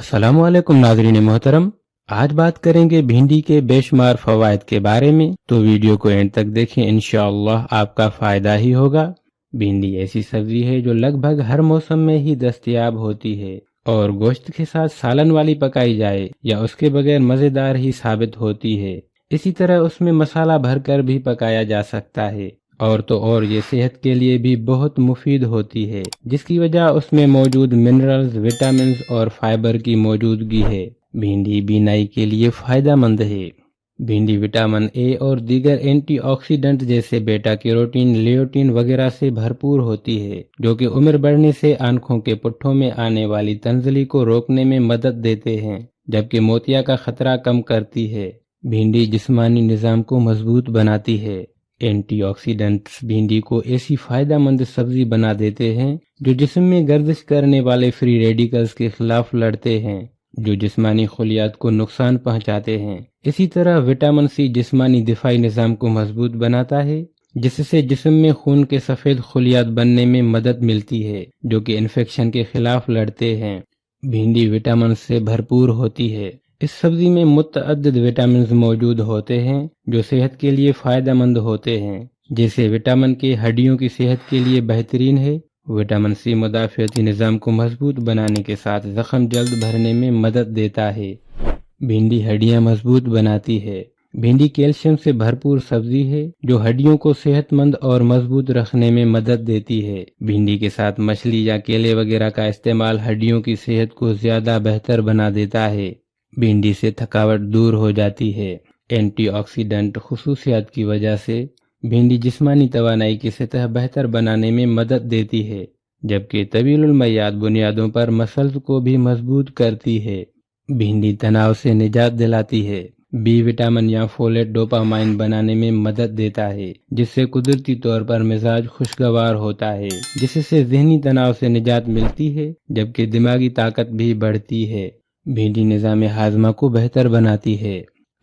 अस्सलाम वालेकुम नाज़रीन मोहतरम। आज बात करेंगे भिंडी के बेशुमार फ़वाइद के बारे में, तो वीडियो को एंड तक देखें, इंशाअल्लाह आपका फ़ायदा ही होगा। भिंडी ऐसी सब्ज़ी है जो लगभग हर मौसम में ही दस्तयाब होती है और गोश्त के साथ सालन वाली पकाई जाए या उसके बगैर मज़ेदार ही साबित होती है। इसी तरह उसमें मसाला भरकर भी पकाया जा सकता है और तो और ये सेहत के लिए भी बहुत मुफीद होती है, जिसकी वजह उसमें मौजूद मिनरल्स, विटामिन्स और फाइबर की मौजूदगी है। भिंडी बीनाई के लिए फायदेमंद है। भिंडी विटामिन ए और दीगर एंटीऑक्सीडेंट जैसे बेटा कैरोटीन, लियोटीन वगैरह से भरपूर होती है, जो कि उम्र बढ़ने से आंखों के पुट्ठों में आने वाली तंजली को रोकने में मदद देते हैं, जबकि मोतिया का खतरा कम करती है। भिंडी जिस्मानी निज़ाम को मजबूत बनाती है। एंटीऑक्सीडेंट्स भिंडी को ऐसी फायदेमंद सब्जी बना देते हैं जो जिस्म में गर्दिश करने वाले फ्री रेडिकल्स के खिलाफ लड़ते हैं, जो जिस्मानी खलियात को नुकसान पहुंचाते हैं। इसी तरह विटामिन सी जिस्मानी दिफाई निज़ाम को मजबूत बनाता है, जिससे जिस्म में खून के सफ़ेद खलियात बनने में मदद मिलती है, जो कि इन्फेक्शन के खिलाफ लड़ते हैं। भिंडी विटामिन से भरपूर होती है। इस सब्जी में मुतअद्दिद विटामिन मौजूद होते हैं जो सेहत के लिए फ़ायदेमंद होते हैं, जैसे विटामिन के हड्डियों की सेहत के लिए बेहतरीन है। विटामिन सी मुदाफ़ियती निज़ाम को मजबूत बनाने के साथ ज़ख्म जल्द भरने में मदद देता है। भिंडी हड्डियाँ मजबूत बनाती है। भिंडी कैल्शियम से भरपूर सब्जी है जो हड्डियों को सेहतमंद और मजबूत रखने में मदद देती है। भिंडी के साथ मछली या केले वगैरह का इस्तेमाल हड्डियों की सेहत को ज़्यादा बेहतर बना देता है। भिंडी से थकावट दूर हो जाती है। एंटीऑक्सीडेंट खुसूसियात की वजह से भिंडी जिस्मानी तवानाई की सतह बेहतर बनाने में मदद देती है, जबकि तवीलुल मयाद बुनियादों पर मसल्स को भी मजबूत करती है। भिंडी तनाव से निजात दिलाती है। बी विटामिन या फोलेट डोपामाइन बनाने में मदद देता है, जिससे कुदरती तौर पर मिजाज खुशगवार होता है, जिससे ज़हनी तनाव से निजात मिलती है, जबकि दिमागी ताकत भी बढ़ती है। भिंडी निज़ाम हाजमा को बेहतर बनाती है।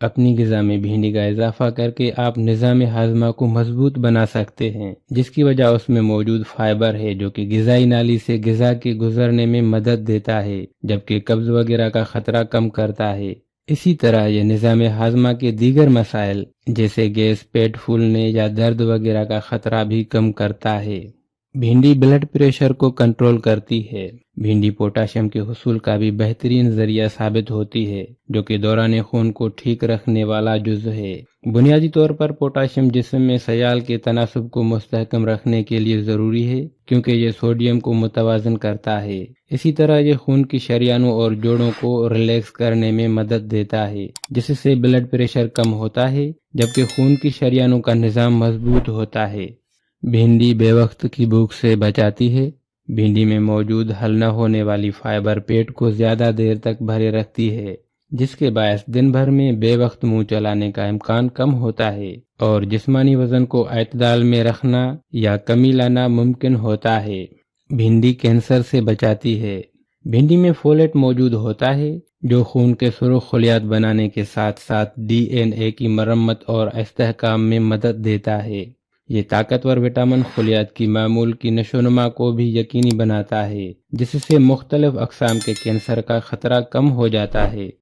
अपनी ग़िज़ा में भिंडी का इजाफा करके आप निज़ाम हाजमा को मजबूत बना सकते हैं, जिसकी वजह उसमें मौजूद फाइबर है, जो कि ग़िज़ाई नाली से ग़िज़ा के गुजरने में मदद देता है, जबकि कब्ज़ वगैरह का खतरा कम करता है। इसी तरह यह निज़ाम हाजमा के दीगर मसाइल जैसे गैस, पेट फूलने या दर्द वगैरह का खतरा भी कम करता है। भिंडी ब्लड प्रेशर को कंट्रोल करती है। भिंडी पोटाशियम के हुसूल का भी बेहतरीन जरिया साबित होती है, जो कि दौरान खून को ठीक रखने वाला जुज़ है। बुनियादी तौर पर पोटाशियम जिस्म में सयाल के तनासुब को मुस्तहकम रखने के लिए ज़रूरी है, क्योंकि ये सोडियम को मुतवाज़न करता है। इसी तरह ये खून की शरियानों और जोड़ों को रिलैक्स करने में मदद देता है, जिससे ब्लड प्रेशर कम होता है, जबकि खून की शरियानों का निज़ाम मजबूत होता है। भिंडी बेवक्त की भूख से बचाती है। भिंडी में मौजूद हल न होने वाली फाइबर पेट को ज़्यादा देर तक भरे रखती है, जिसके बायस दिन भर में बेवक्त मुंह चलाने का इम्कान कम होता है और जिस्मानी वज़न को एतदाल में रखना या कमी लाना मुमकिन होता है। भिंडी कैंसर से बचाती है। भिंडी में फोलेट मौजूद होता है, जो खून के सुर्ख खलियात बनाने के साथ साथ DNA की मरम्मत और इस्तेहकाम में मदद देता है। ये ताकतवर विटामिन खलियात की मामूल की नशोनुमा को भी यकीनी बनाता है, जिससे मुख्तलिफ अक़साम के कैंसर का खतरा कम हो जाता है।